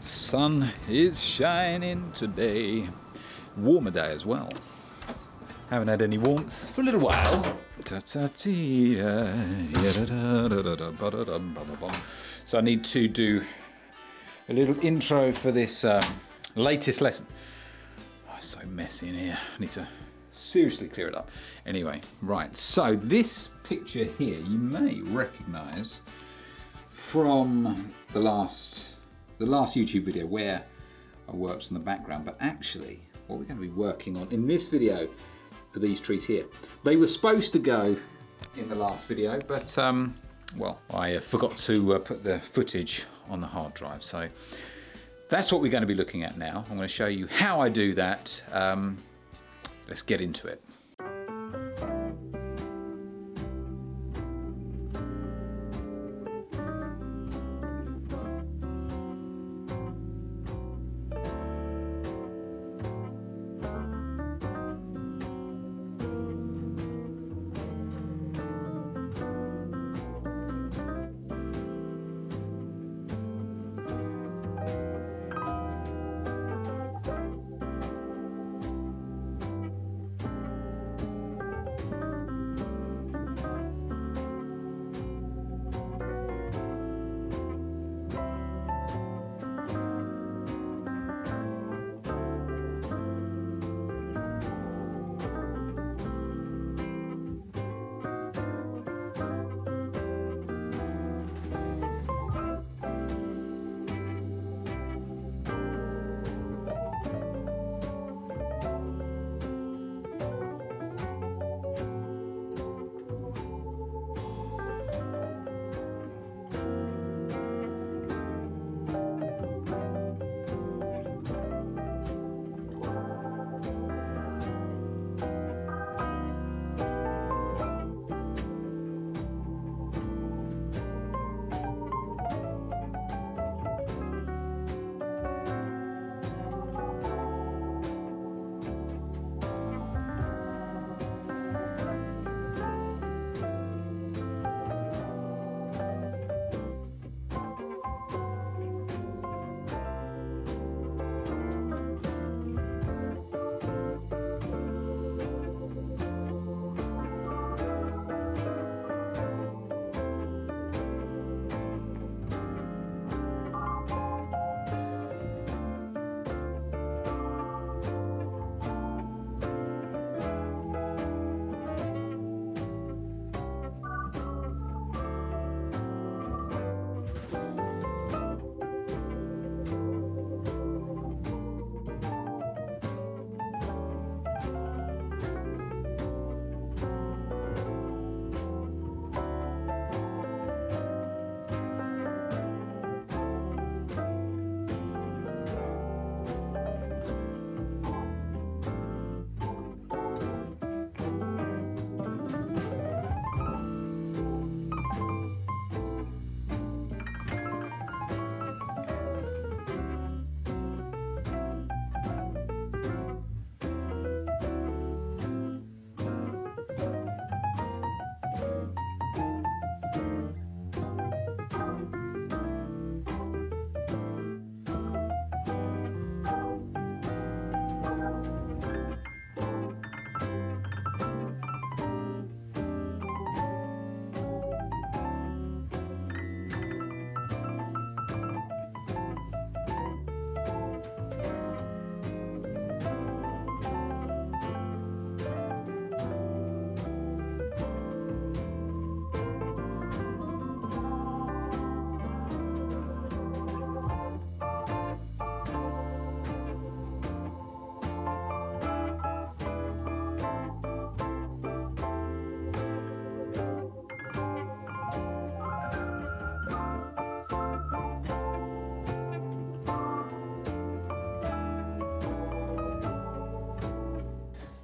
Sun is shining today. Warmer day as well. Haven't had any warmth for a little while. So I need to do a little intro for this latest lesson. Oh, it's so messy in here. I need to seriously clear it up. Anyway, right. So this picture here you may recognise from the last YouTube video where I worked in the background, but actually what we're going to be working on in this video are these trees here. They were supposed to go in the last video, but well, I forgot to put the footage on the hard drive, so that's what we're going to be looking at now. I'm going to show you how I do that. Let's get into it.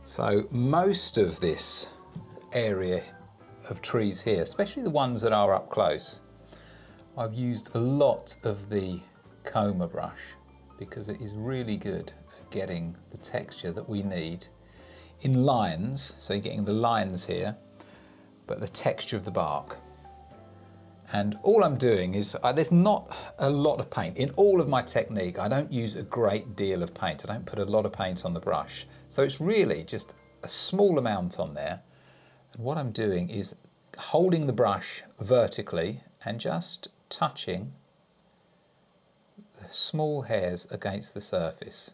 So most of this area of trees here, especially the ones that are up close, I've used a lot of the comber brush because it is really good at getting the texture that we need in lines. So you're getting the lines here, but the texture of the bark. And all I'm doing is, there's not a lot of paint. In all of my technique, I don't use a great deal of paint. I don't put a lot of paint on the brush. So it's really just a small amount on there. And what I'm doing is holding the brush vertically and just touching the small hairs against the surface.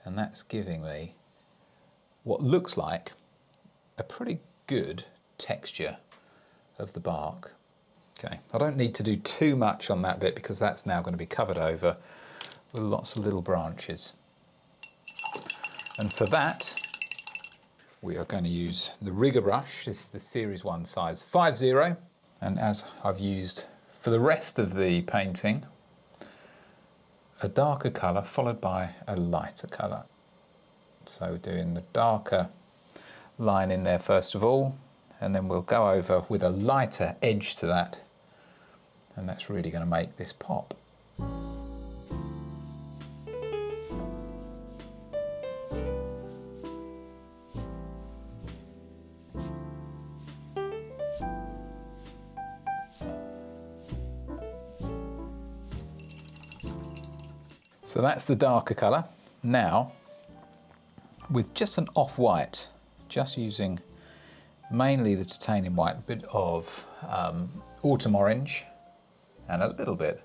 And that's giving me what looks like a pretty good texture of the bark. Okay, I don't need to do too much on that bit because that's now going to be covered over with lots of little branches. And for that, we are going to use the rigger brush. This is the Series 1 size 50. And as I've used for the rest of the painting, a darker colour followed by a lighter colour. So doing the darker line in there first of all, and then we'll go over with a lighter edge to that, and that's really going to make this pop. So that's the darker colour. Now, with just an off-white, just using mainly the titanium white, a bit of autumn orange and a little bit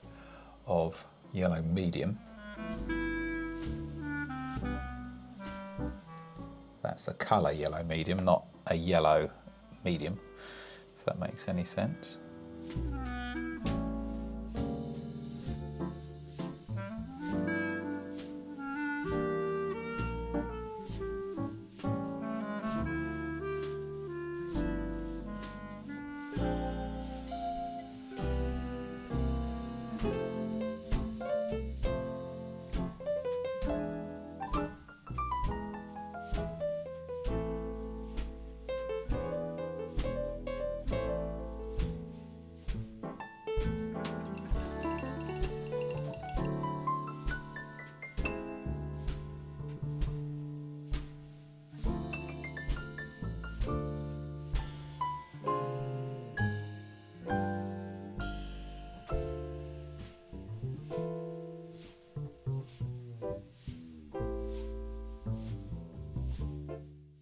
of yellow medium. That's a colour yellow medium, not a yellow medium, if that makes any sense.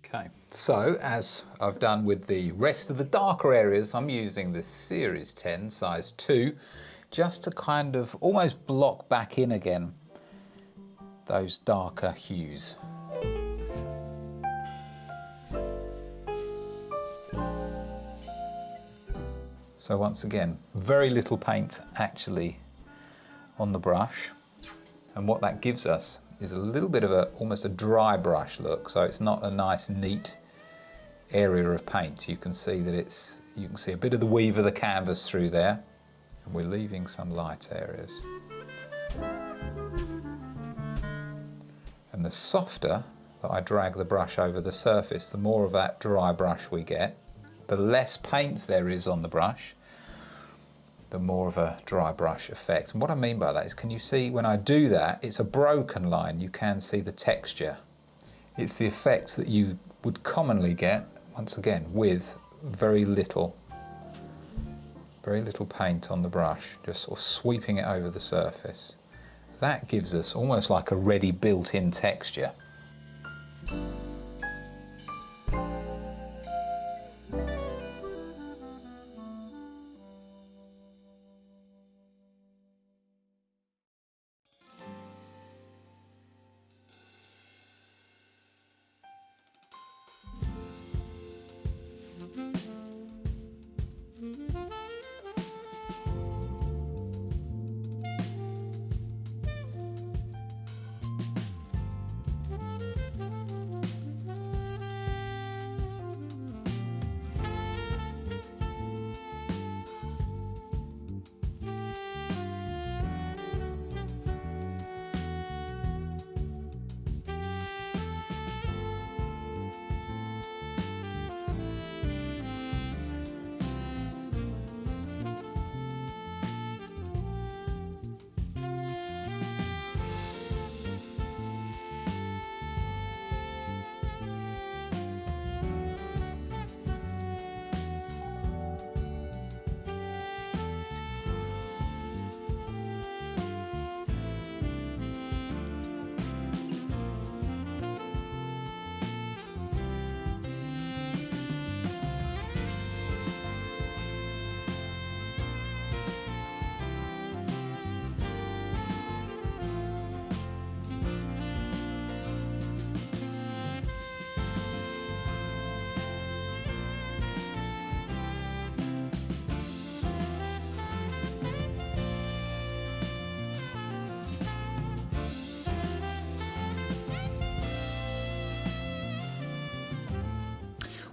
Okay, so as I've done with the rest of the darker areas, I'm using the Series 10 size 2 just to kind of almost block back in again those darker hues. So once again, very little paint actually on the brush, and what that gives us is a little bit of almost a dry brush look, so it's not a nice neat area of paint. You can see that you can see a bit of the weave of the canvas through there, and we're leaving some light areas. And the softer that I drag the brush over the surface, the more of that dry brush we get. The less paint there is on the brush, the more of a dry brush effect. And what I mean by that is, can you see when I do that, it's a broken line, you can see the texture. It's the effects that you would commonly get, once again, with very little paint on the brush, just sort of sweeping it over the surface. That gives us almost like a ready built-in texture.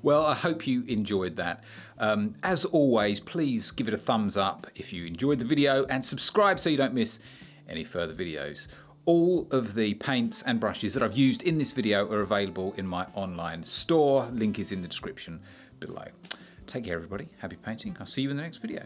Well, I hope you enjoyed that. As always, please give it a thumbs up if you enjoyed the video and subscribe so you don't miss any further videos. All of the paints and brushes that I've used in this video are available in my online store. Link is in the description below. Take care, everybody. Happy painting. I'll see you in the next video.